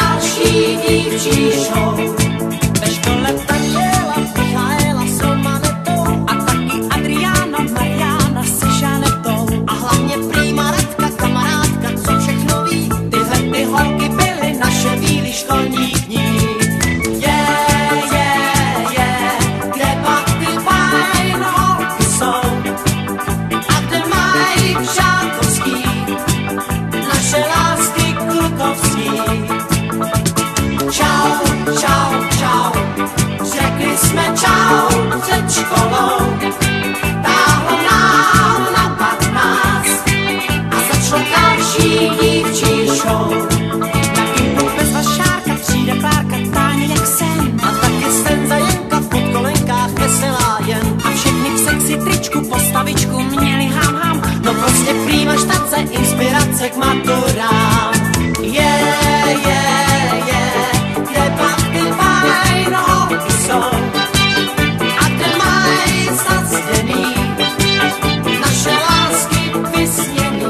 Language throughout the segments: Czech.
Další dívčí show. Ve škole tančila Michaela s Romanetou a taky Adriana, Mariana se Žanetou. A hlavně prýma Radka, kamarádka, co všechno ví. Tyhle ty holky byly naše bílý školní dní. Kde pak ty fajn holky jsou? A kde mají Žákovský naše lásky klukovský? Čau, čau, čau, řekli jsme čau před školou. Táhlo nám na 15 a začalo další dívčí show. Taky profesor Šárka, přijde párka, táně jak sen. A taky Senza Jenka v podkolenkách veselá jen. A všechny v sexy tričku postavičku měli ham. No prostě prýma štace, inspirace k maturám. Kde pak ty fajn holky jsou? A kde mají zasněný naše lásky vysněný?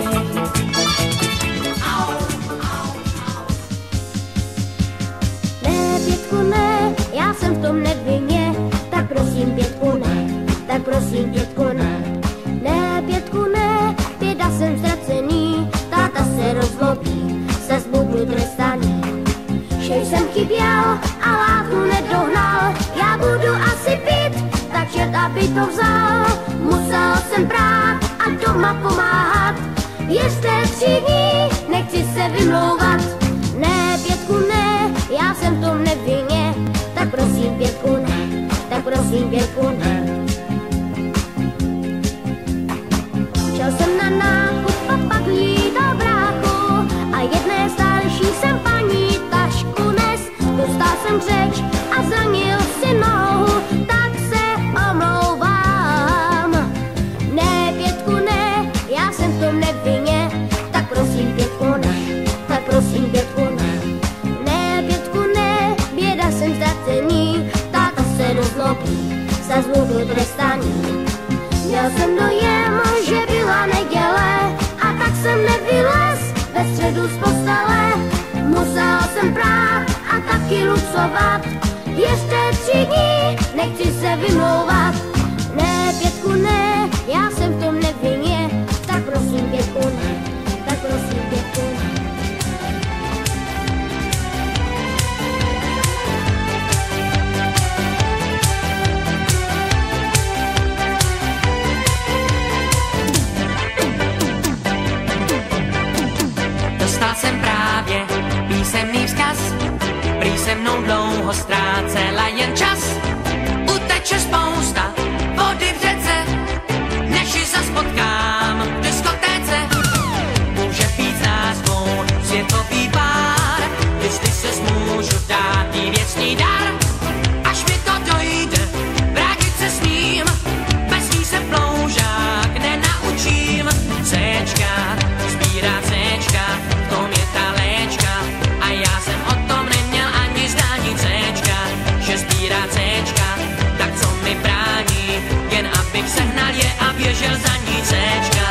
Au, au, au. Ne, Pětku, ne, já jsem v tom nevinně. Tak prosím, Pětku, ne, tak prosím, Pětku, ne. Ne, Pětku, ne, Pěta jsem ztracený. Táta se rozlobí, zas budu trestaný. Že jsem chyběl a látku nedohnal, já budu asi pít, tak čert, aby to vzal. Musel jsem prát a doma pomáhat, ještě 3 dní, nechci se vymlouvat. Ne, Pětku, ne, já jsem v tom nevinně, tak prosím, Pětku, ne, tak prosím, Pětku, ne. Šel jsem na nákup a pak lítal bráchu a jedné starší jsem paní tašku nes. Dostal jsem řeč a zranil si nohu, tak se omlouvám. Ne, Pětku, ne, já jsem v tom nevinně, tak prosím, Pětku, ne, tak prosím, Pětku, ne. Ne, Pětku, ne, běda jsem ztracený, táta se rozlobí, zas budu trestaný. Měl jsem dojem, že byla neděle a tak jsem nevylez ve středu z postele. Musel jsem prát a taky lucovat, ještě 3 dní, nechci se vymlouvat. Ne, Pětku, ne, já jsem v tom nevinně, tak prosím, Pětku, ne, tak prosím, Pětku, ne. Dostal jsem právě písemný vzkaz, prý se mnou dlouho ztrácela jen čas. Uteče spousta vody v řece, než ji zas potkám v diskotéce. Může být s názvou světový pár, jestli se smůžu dát jí věcný dar. Až mi to dojde, vrátit se s ním, bez ní se ploužák nenaučím. Céčka, sbírá céčka, v tom je ta léčka, a já jsem o tom neměl ani zdání. Céčka, že sbírá céčka, tak co mi brání, jen abych sehnal je a běžel za ní. Céčka.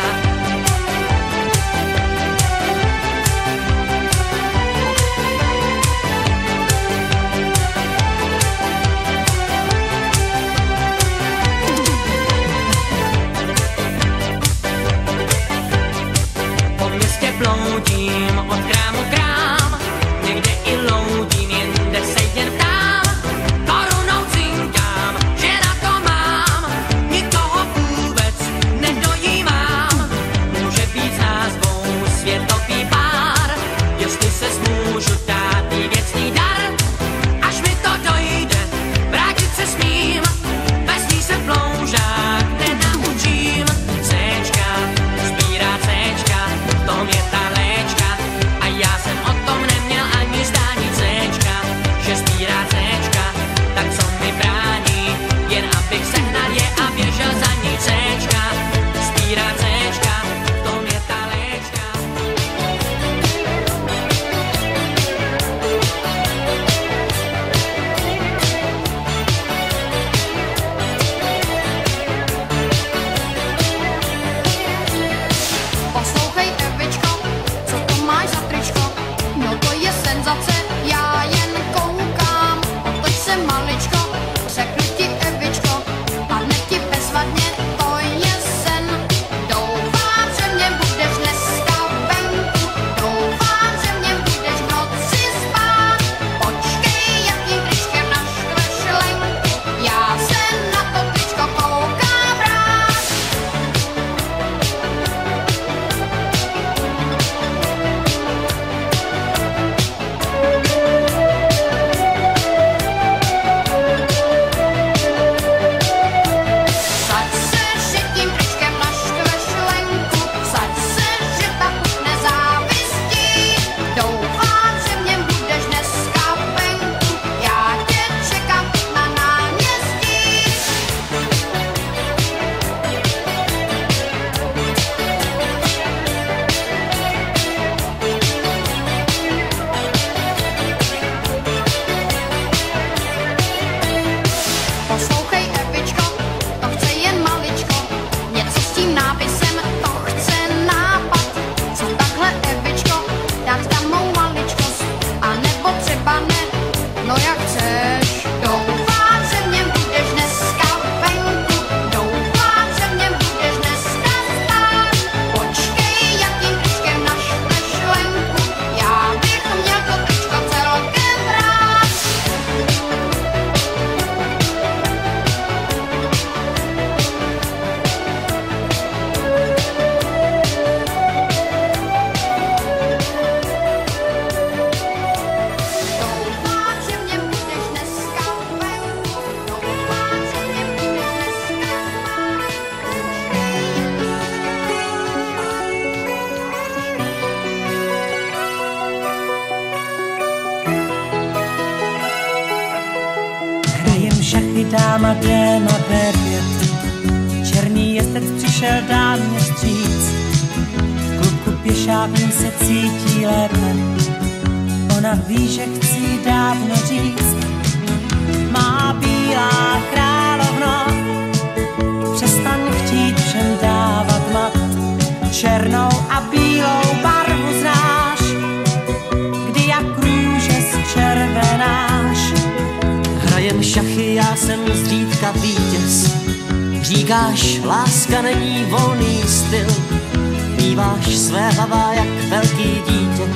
jde na B5. Černý jezdec přišel dát mě vstříc. V klubu pěšáků se cítí lépe. Ona ví, že chci dávno říct. Má bílá královno, přestaň chtít všem dávat mat. Černou a bílou barvu znáš, kdy jak růže zčervenáš. Hrajem šachy, já jsem zřídka vítěz. Říkáš, láska není volný styl. Míváš své hlava jak velký dítě.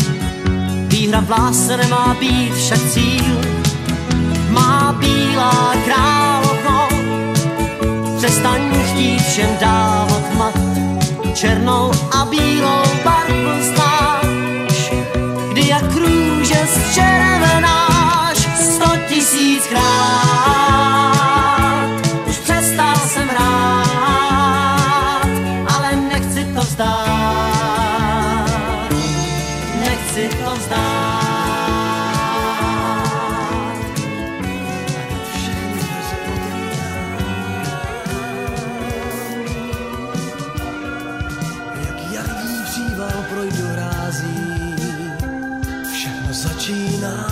Výhra v lásce nemá být však cíl. Má bílá královno, přestaň chtít všem dávat mat. Černou a bílou barvu znáš, kdy jak růže zčervenáš. 100 000krát už přestal jsem hrát, ale nechci to vzdát, nechci to vzdát. Projdu rází, všechno začíná,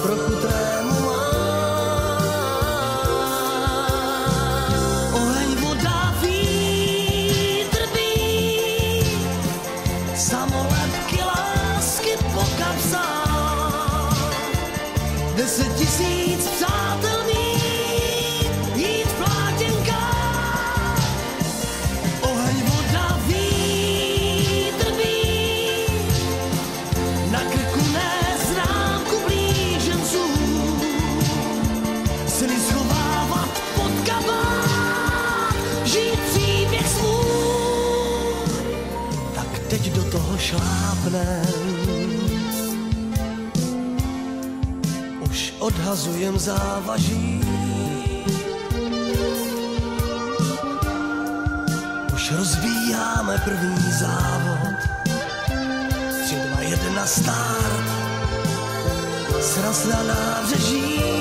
trochu trému má. Oheň, voda, vítr bí, samolepky lásky po kapsách. 10 000 přátel mít, jít v plátěnkách. Oheň, voda, vítr bí, na krku neznámku blíženců, sny schovávat pod kabát, žít příběh svůj. Tak teď do toho šlápnem, už odhazujem závaží. Už rozbíjáme první závod. 3, 2, 1 start. Sraz na nábřeží.